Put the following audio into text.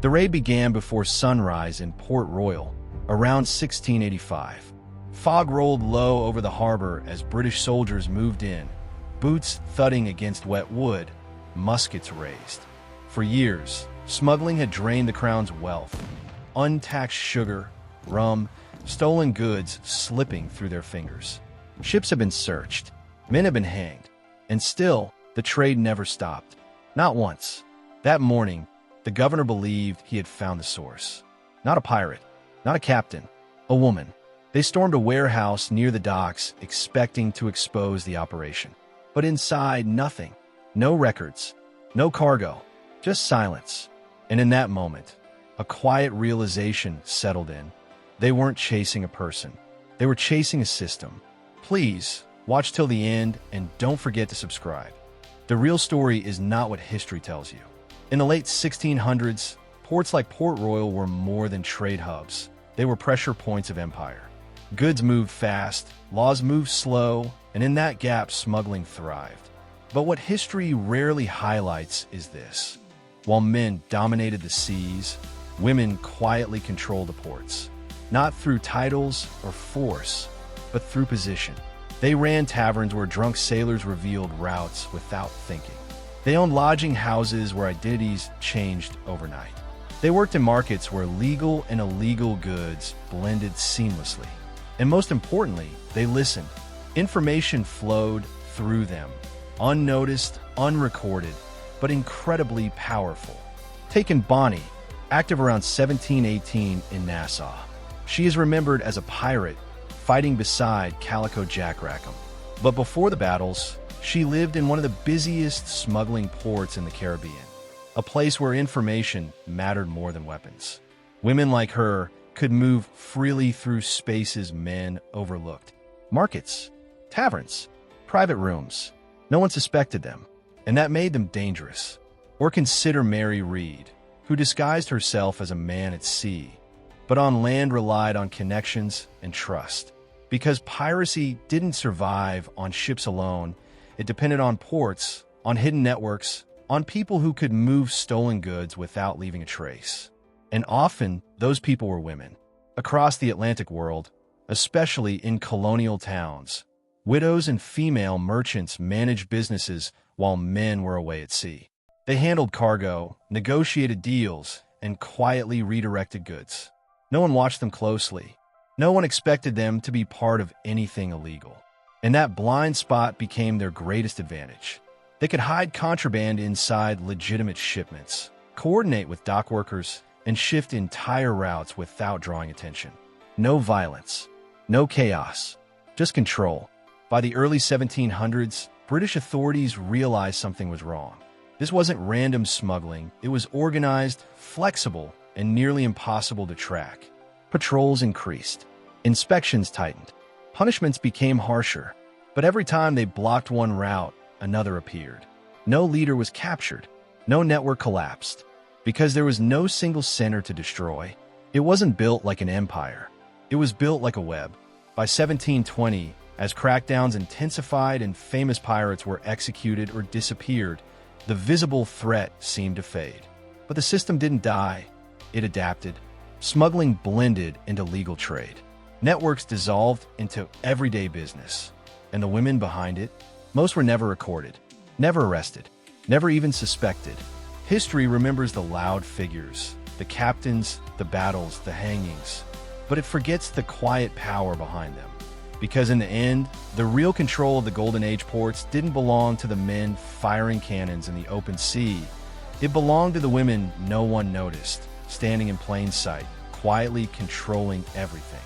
The raid began before sunrise in Port Royal, around 1685. Fog rolled low over the harbor as British soldiers moved in, boots thudding against wet wood, muskets raised. For years, smuggling had drained the crown's wealth. Untaxed sugar, rum, stolen goods slipping through their fingers. Ships had been searched, men had been hanged, and still, the trade never stopped. Not once. That morning, the governor believed he had found the source. Not a pirate, not a captain, a woman. They stormed a warehouse near the docks, expecting to expose the operation. But inside, nothing. No records, no cargo, just silence. And in that moment, a quiet realization settled in. They weren't chasing a person. They were chasing a system. Please, watch till the end and don't forget to subscribe. The real story is not what history tells you. In the late 1600s, ports like Port Royal were more than trade hubs. They were pressure points of empire. Goods moved fast, laws moved slow, and in that gap, smuggling thrived. But what history rarely highlights is this. While men dominated the seas, women quietly controlled the ports. Not through titles or force, but through position. They ran taverns where drunk sailors revealed routes without thinking. They owned lodging houses where identities changed overnight. They worked in markets where legal and illegal goods blended seamlessly. And most importantly, they listened. Information flowed through them, unnoticed, unrecorded, but incredibly powerful. Taken Bonny, active around 1718 in Nassau. She is remembered as a pirate fighting beside Calico Jack Rackham. But before the battles, she lived in one of the busiest smuggling ports in the Caribbean, a place where information mattered more than weapons. Women like her could move freely through spaces men overlooked. Markets, taverns, private rooms. No one suspected them, and that made them dangerous. Or consider Mary Read, who disguised herself as a man at sea, but on land relied on connections and trust. Because piracy didn't survive on ships alone, it depended on ports, on hidden networks, on people who could move stolen goods without leaving a trace. And often, those people were women. Across the Atlantic world, especially in colonial towns, widows and female merchants managed businesses while men were away at sea. They handled cargo, negotiated deals, and quietly redirected goods. No one watched them closely. No one expected them to be part of anything illegal. And that blind spot became their greatest advantage. They could hide contraband inside legitimate shipments, coordinate with dock workers, and shift entire routes without drawing attention. No violence, no chaos, just control. By the early 1700s, British authorities realized something was wrong. This wasn't random smuggling, it was organized, flexible, and nearly impossible to track. Patrols increased. Inspections tightened. Punishments became harsher. But every time they blocked one route, another appeared. No leader was captured. No network collapsed. Because there was no single center to destroy. It wasn't built like an empire. It was built like a web. By 1720, as crackdowns intensified and famous pirates were executed or disappeared, the visible threat seemed to fade. But the system didn't die. It adapted. Smuggling blended into legal trade. Networks dissolved into everyday business. And the women behind it, most were never recorded, never arrested, never even suspected. History remembers the loud figures, the captains, the battles, the hangings, but it forgets the quiet power behind them. Because in the end, the real control of the Golden Age ports didn't belong to the men firing cannons in the open sea. It belonged to the women no one noticed, standing in plain sight, quietly controlling everything.